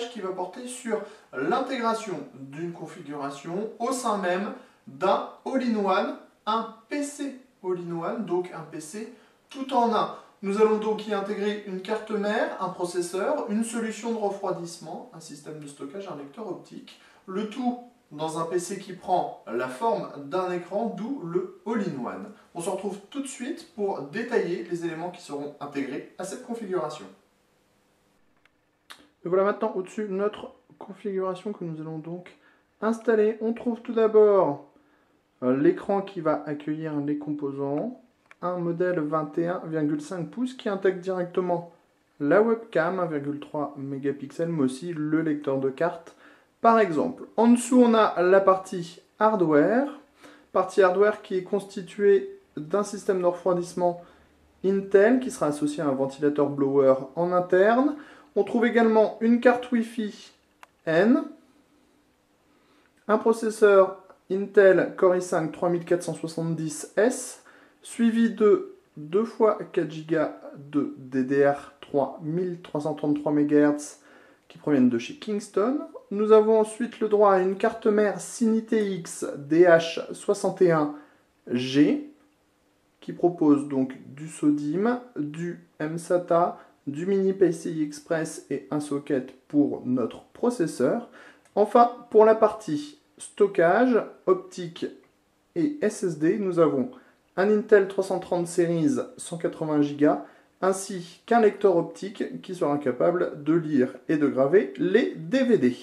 stockage qui va porter sur l'intégration d'une configuration au sein même d'un all-in-one, un PC all-in-one, donc un PC tout en un. Nous allons donc y intégrer une carte mère, un processeur, une solution de refroidissement, un système de stockage, un lecteur optique, le tout dans un PC qui prend la forme d'un écran, d'où le all-in-one. On se retrouve tout de suite pour détailler les éléments qui seront intégrés à cette configuration. Et voilà maintenant au-dessus notre configuration que nous allons donc installer. On trouve tout d'abord l'écran qui va accueillir les composants, un modèle 21,5 pouces qui intègre directement la webcam 1,3 mégapixels, mais aussi le lecteur de carte par exemple. En dessous, on a la partie hardware qui est constituée d'un système de refroidissement Intel qui sera associé à un ventilateur blower en interne. On trouve également une carte Wi-Fi N, un processeur Intel Core i5 3470S, suivi de 2 fois 4 Go de DDR3 1333 MHz qui proviennent de chez Kingston. Nous avons ensuite le droit à une carte mère Cinitx DH61G qui propose donc du SODIMM, du mSATA, du mini PCI Express et un socket pour notre processeur. Enfin, pour la partie stockage, optique et SSD, nous avons un Intel 330 Series 180 Go ainsi qu'un lecteur optique qui sera capable de lire et de graver les DVD.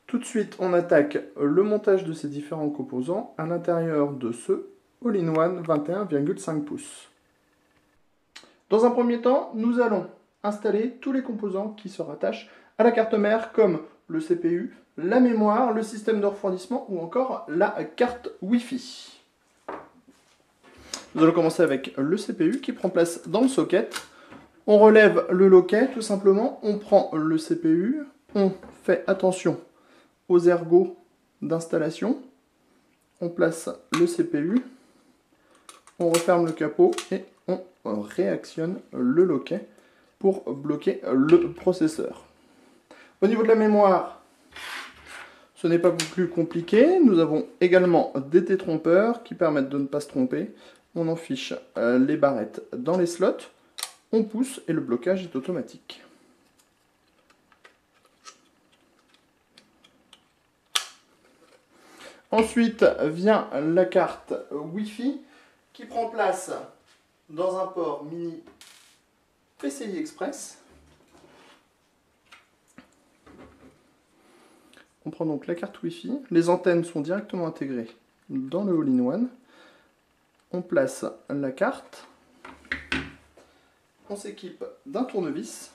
Tout de suite, on attaque le montage de ces différents composants à l'intérieur de ce all-in-one 21,5 pouces. Dans un premier temps, nous allons installer tous les composants qui se rattachent à la carte mère comme le CPU, la mémoire, le système de refroidissement ou encore la carte Wi-Fi. Nous allons commencer avec le CPU qui prend place dans le socket. On relève le loquet tout simplement, on prend le CPU, on fait attention aux ergots d'installation, on place le CPU, on referme le capot et on réactionne le loquet pour bloquer le processeur. Au niveau de la mémoire, ce n'est pas plus compliqué. Nous avons également des détrompeurs qui permettent de ne pas se tromper. On en fiche les barrettes dans les slots, on pousse et le blocage est automatique. Ensuite vient la carte Wi-Fi qui prend place dans un port mini PCI Express. On prend donc la carte Wi-Fi, les antennes sont directement intégrées dans le all-in-one. On place la carte, on s'équipe d'un tournevis,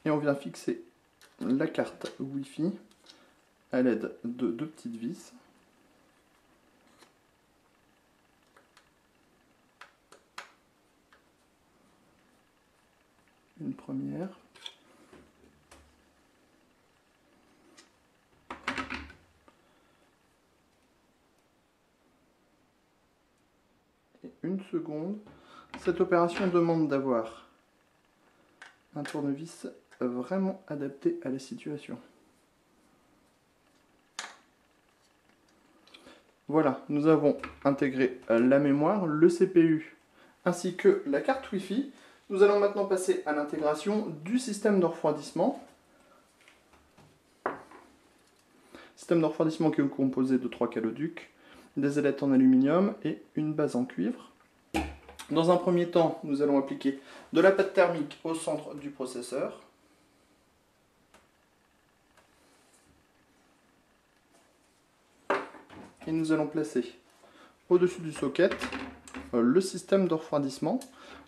et on vient fixer la carte Wi-Fi à l'aide de 2 petites vis. Une première. Et une seconde. Cette opération demande d'avoir un tournevis vraiment adapté à la situation. Voilà, nous avons intégré la mémoire, le CPU ainsi que la carte Wi-Fi. Nous allons maintenant passer à l'intégration du système de refroidissement. Système de refroidissement qui est composé de 3 caloducs, des ailettes en aluminium et une base en cuivre. Dans un premier temps, nous allons appliquer de la pâte thermique au centre du processeur. Et nous allons placer au-dessus du socket le système de refroidissement,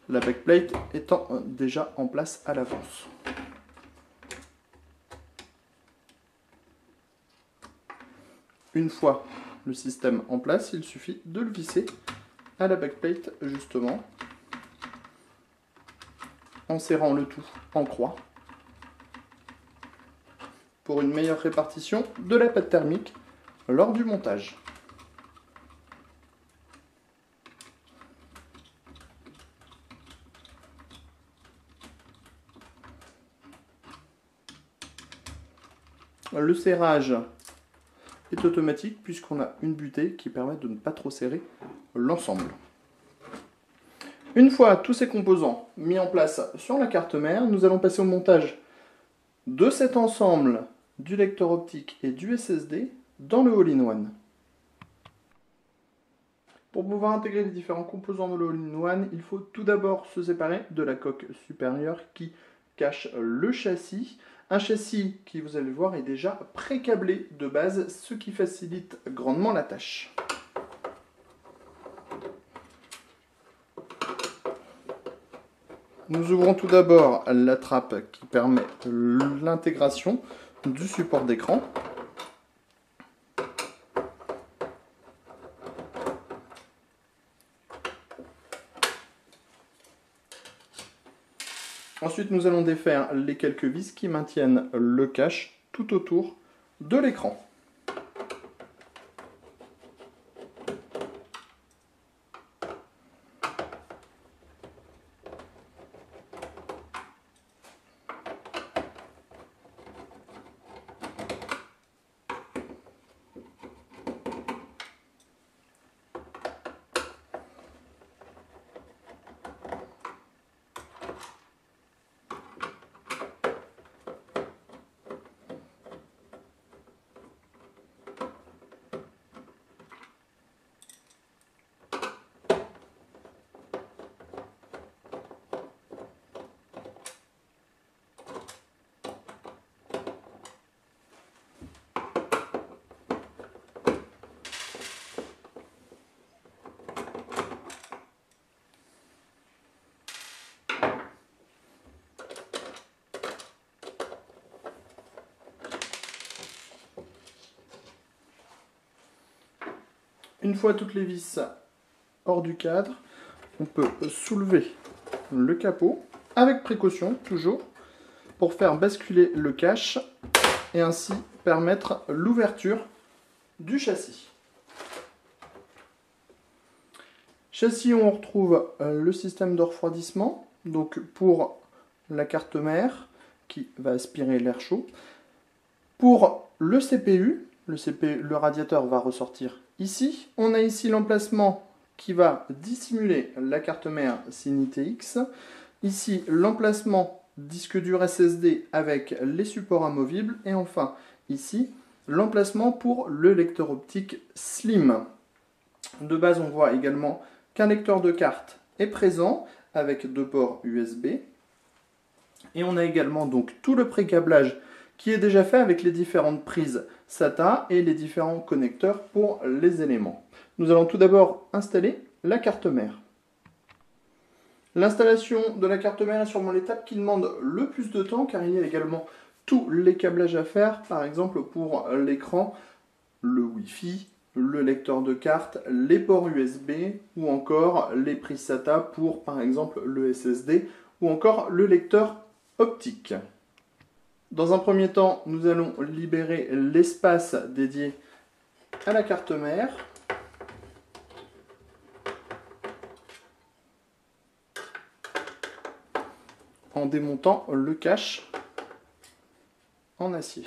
la backplate étant déjà en place à l'avance. Une fois le système en place, il suffit de le visser à la backplate justement, en serrant le tout en croix pour une meilleure répartition de la pâte thermique lors du montage. Le serrage est automatique puisqu'on a une butée qui permet de ne pas trop serrer l'ensemble. Une fois tous ces composants mis en place sur la carte mère, nous allons passer au montage de cet ensemble du lecteur optique et du SSD dans le All-in-One. Pour pouvoir intégrer les différents composants de l'All-in-One, il faut tout d'abord se séparer de la coque supérieure qui cache le châssis. Un châssis qui, vous allez voir, est déjà pré-câblé de base, ce qui facilite grandement la tâche. Nous ouvrons tout d'abord la trappe qui permet l'intégration du support d'écran. Ensuite, nous allons défaire les quelques vis qui maintiennent le cache tout autour de l'écran. Une fois toutes les vis hors du cadre, on peut soulever le capot, avec précaution toujours, pour faire basculer le cache et ainsi permettre l'ouverture du châssis. Châssis où on retrouve le système de refroidissement, donc pour la carte mère qui va aspirer l'air chaud. Pour le CPU, le radiateur va ressortir ici. On a ici l'emplacement qui va dissimuler la carte mère SIN-ITX. Ici, l'emplacement disque dur SSD avec les supports amovibles. Et enfin, ici, l'emplacement pour le lecteur optique Slim. De base, on voit également qu'un lecteur de carte est présent avec 2 ports USB. Et on a également donc tout le pré-câblage qui est déjà fait avec les différentes prises SATA et les différents connecteurs pour les éléments. Nous allons tout d'abord installer la carte mère. L'installation de la carte mère est sûrement l'étape qui demande le plus de temps car il y a également tous les câblages à faire, par exemple pour l'écran, le Wi-Fi, le lecteur de carte, les ports USB ou encore les prises SATA pour par exemple le SSD ou encore le lecteur optique. Dans un premier temps, nous allons libérer l'espace dédié à la carte mère. En démontant le cache en acier.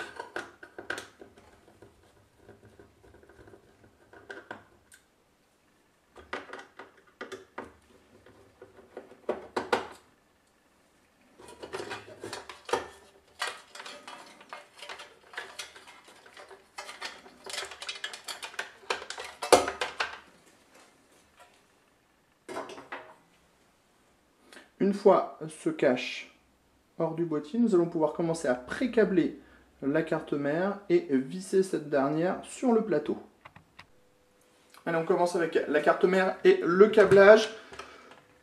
Une fois ce cache hors du boîtier, nous allons pouvoir commencer à pré-câbler la carte mère et visser cette dernière sur le plateau. Allez, on commence avec la carte mère et le câblage.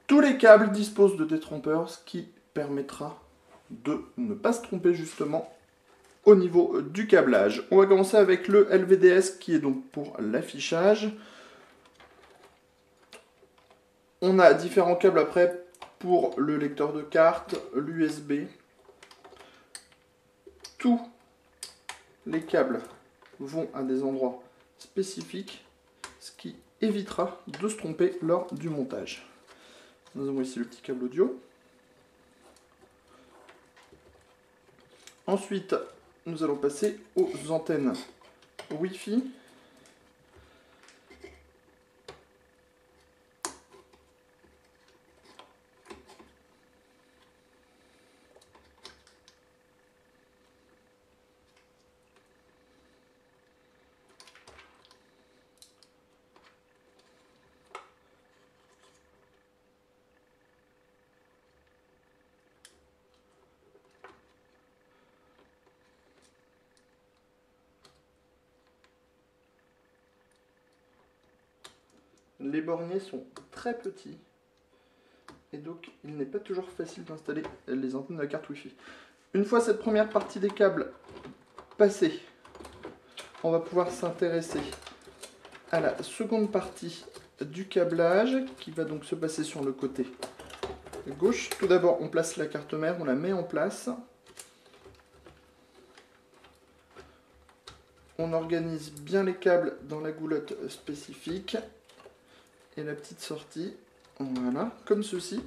Tous les câbles disposent de détrompeurs, ce qui permettra de ne pas se tromper justement au niveau du câblage. On va commencer avec le LVDS qui est donc pour l'affichage. On a différents câbles après pour le lecteur de carte, l'USB. Tous les câbles vont à des endroits spécifiques, ce qui évitera de se tromper lors du montage. Nous avons ici le petit câble audio. Ensuite, nous allons passer aux antennes Wi-Fi. Les borniers sont très petits et donc il n'est pas toujours facile d'installer les antennes de la carte Wi-Fi. Une fois cette première partie des câbles passée, on va pouvoir s'intéresser à la seconde partie du câblage qui va donc se passer sur le côté gauche. Tout d'abord, on place la carte mère, on la met en place. On organise bien les câbles dans la goulotte spécifique. Et la petite sortie, voilà, comme ceci.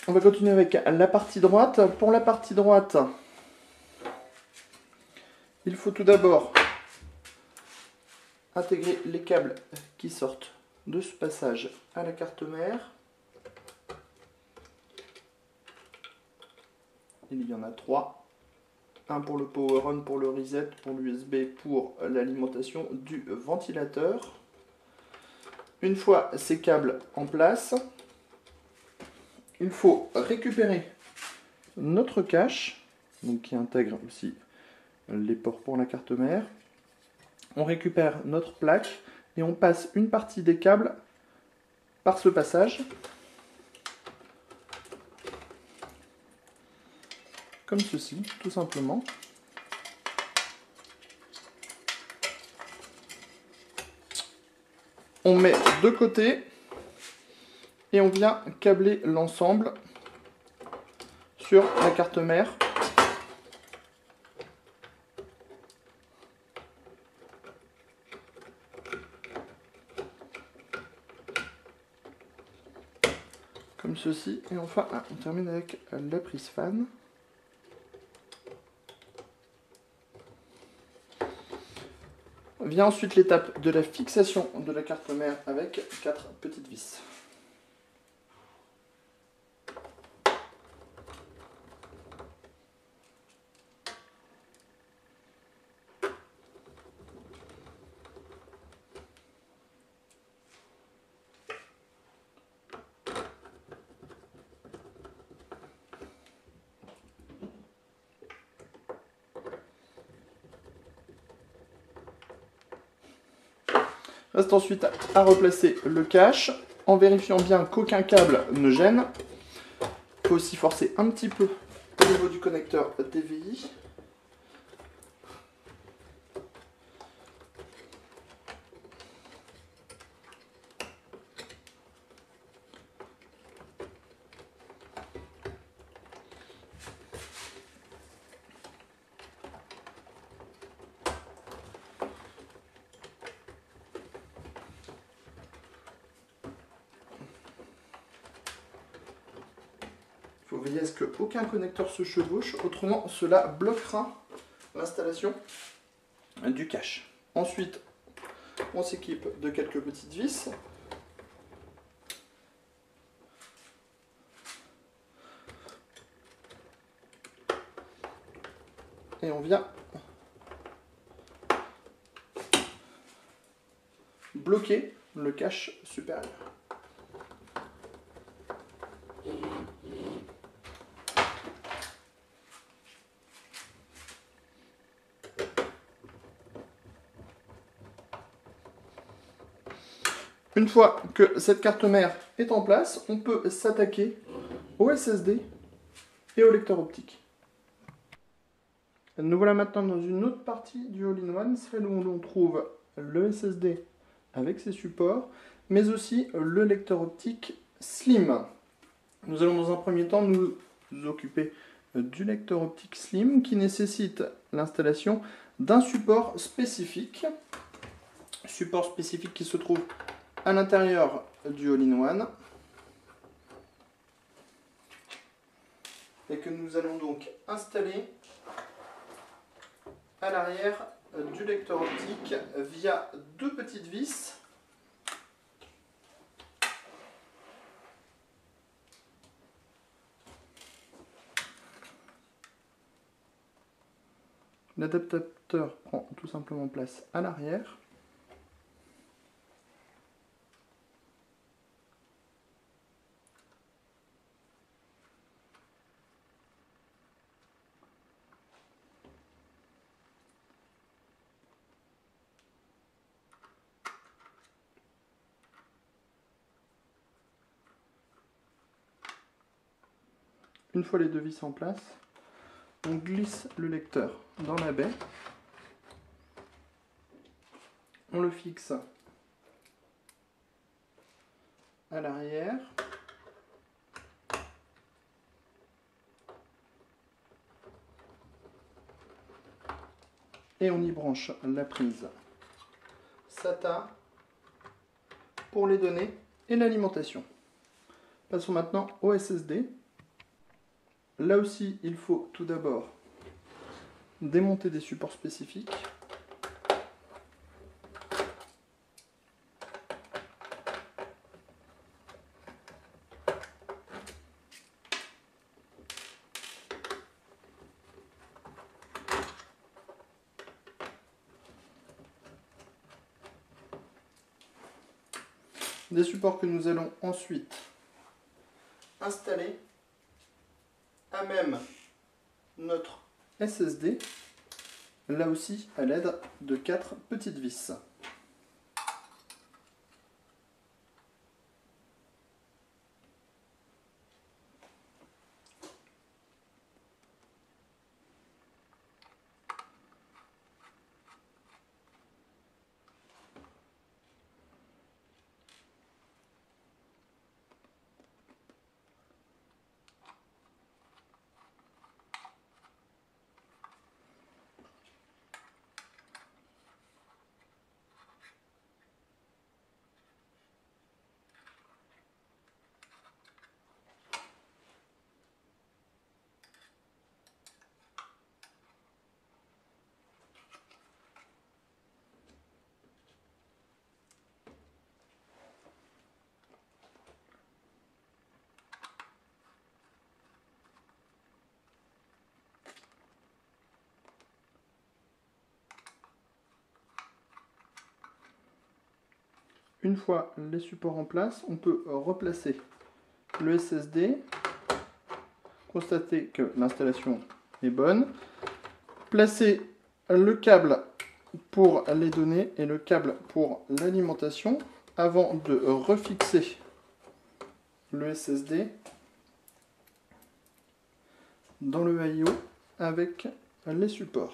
On va continuer avec la partie droite. Pour la partie droite, il faut tout d'abord intégrer les câbles qui sortent de ce passage à la carte mère. Il y en a 3. Un pour le power on, pour le reset, pour l'USB, pour l'alimentation du ventilateur. Une fois ces câbles en place, il faut récupérer notre cache, donc qui intègre aussi les ports pour la carte mère. On récupère notre plaque et on passe une partie des câbles par ce passage. Comme ceci, tout simplement. On met de côté et on vient câbler l'ensemble sur la carte mère. Comme ceci. Et enfin, on termine avec la prise fan. Vient ensuite l'étape de la fixation de la carte mère avec 4 petites vis. Reste ensuite à replacer le cache en vérifiant bien qu'aucun câble ne gêne. Il faut aussi forcer un petit peu au niveau du connecteur DVI. Il faut veiller à ce qu'aucun connecteur se chevauche, autrement cela bloquera l'installation du cache. Ensuite, on s'équipe de quelques petites vis. Et on vient bloquer le cache supérieur. Une fois que cette carte mère est en place, on peut s'attaquer au SSD et au lecteur optique. Nous voilà maintenant dans une autre partie du All-in-One, celle où l'on trouve le SSD avec ses supports, mais aussi le lecteur optique Slim. Nous allons dans un premier temps nous occuper du lecteur optique Slim qui nécessite l'installation d'un support spécifique qui se trouve à l'intérieur du All-in-One. et que nous allons donc installer à l'arrière du lecteur optique via deux petites vis. L'adaptateur prend tout simplement place à l'arrière. Une fois les deux vis en place, on glisse le lecteur dans la baie. On le fixe à l'arrière. Et on y branche la prise SATA pour les données et l'alimentation. Passons maintenant au SSD. Là aussi, il faut tout d'abord démonter des supports spécifiques. Des supports que nous allons ensuite installer à même notre SSD, là aussi à l'aide de 4 petites vis. Une fois les supports en place, on peut replacer le SSD, constater que l'installation est bonne, placer le câble pour les données et le câble pour l'alimentation avant de refixer le SSD dans le I/O avec les supports.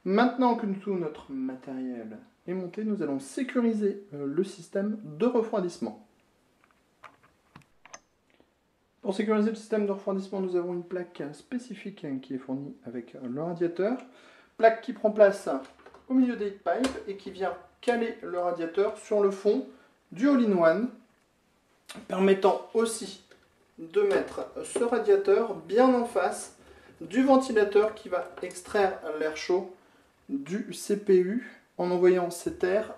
Maintenant que tout notre matériel est monté, nous allons sécuriser le système de refroidissement. Pour sécuriser le système de refroidissement, nous avons une plaque spécifique qui est fournie avec le radiateur. Plaque qui prend place au milieu des heat pipes et qui vient caler le radiateur sur le fond du all-in-one, permettant aussi de mettre ce radiateur bien en face du ventilateur qui va extraire l'air chaud du CPU en envoyant cet air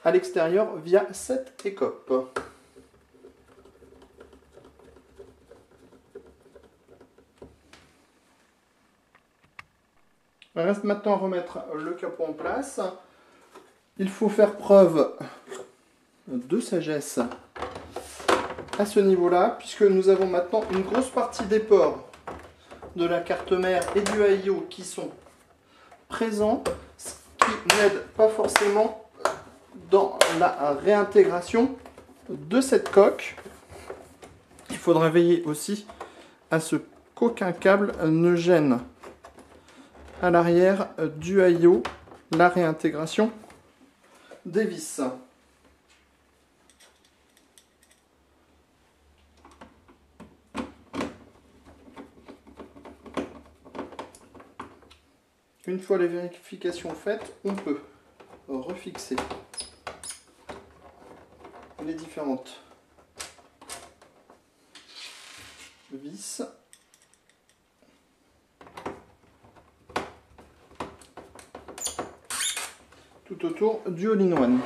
à l'extérieur via cette écope. Il reste maintenant à remettre le capot en place. Il faut faire preuve de sagesse à ce niveau-là, puisque nous avons maintenant une grosse partie des ports de la carte mère et du AIO qui sont présents, ce qui n'aide pas forcément dans la réintégration de cette coque. Il faudra veiller aussi à ce qu'aucun câble ne gêne à l'arrière du AIO la réintégration des vis. Une fois les vérifications faites, on peut refixer les différentes vis tout autour du all-in-one.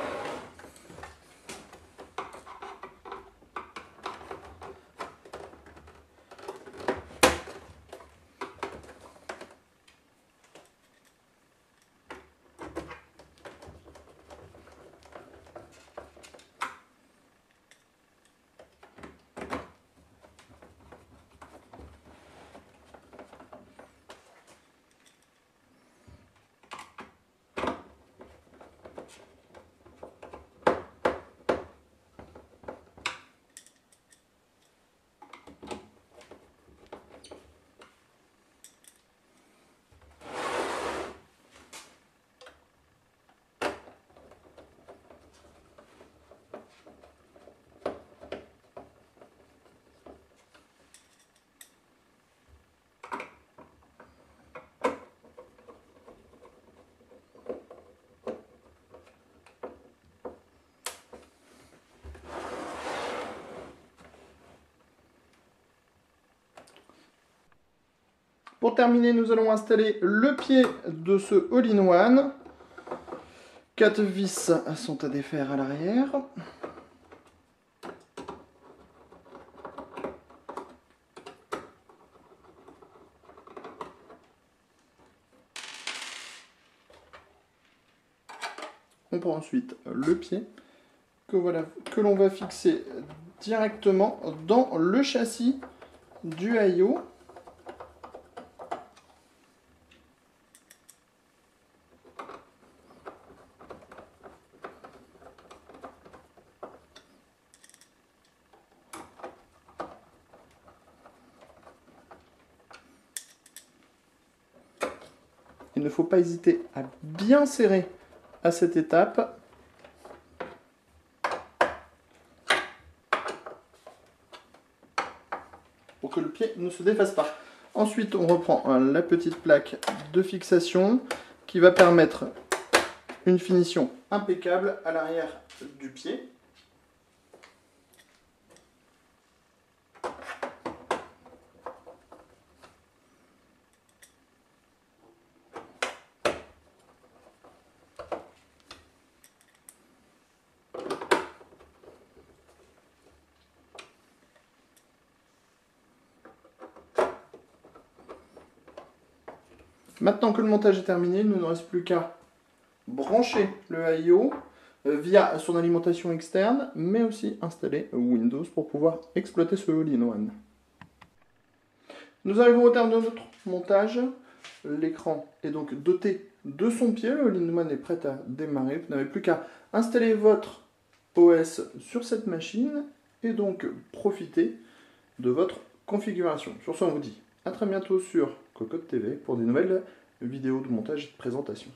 Pour terminer, nous allons installer le pied de ce all-in-one. 4 vis sont à défaire à l'arrière. On prend ensuite le pied que l'on va fixer directement dans le châssis du AIO. Il ne faut pas hésiter à bien serrer à cette étape. Pour que le pied ne se défasse pas. Ensuite, on reprend la petite plaque de fixation qui va permettre une finition impeccable à l'arrière du pied. Maintenant que le montage est terminé, il ne nous reste plus qu'à brancher le AIO via son alimentation externe, mais aussi installer Windows pour pouvoir exploiter ce all-in-one. Nous arrivons au terme de notre montage. L'écran est donc doté de son pied, le all-in-one est prêt à démarrer. Vous n'avez plus qu'à installer votre OS sur cette machine et donc profiter de votre configuration. Sur ce, on vous dit à très bientôt sur Cocotte TV pour des nouvelles vidéos de montage et de présentation.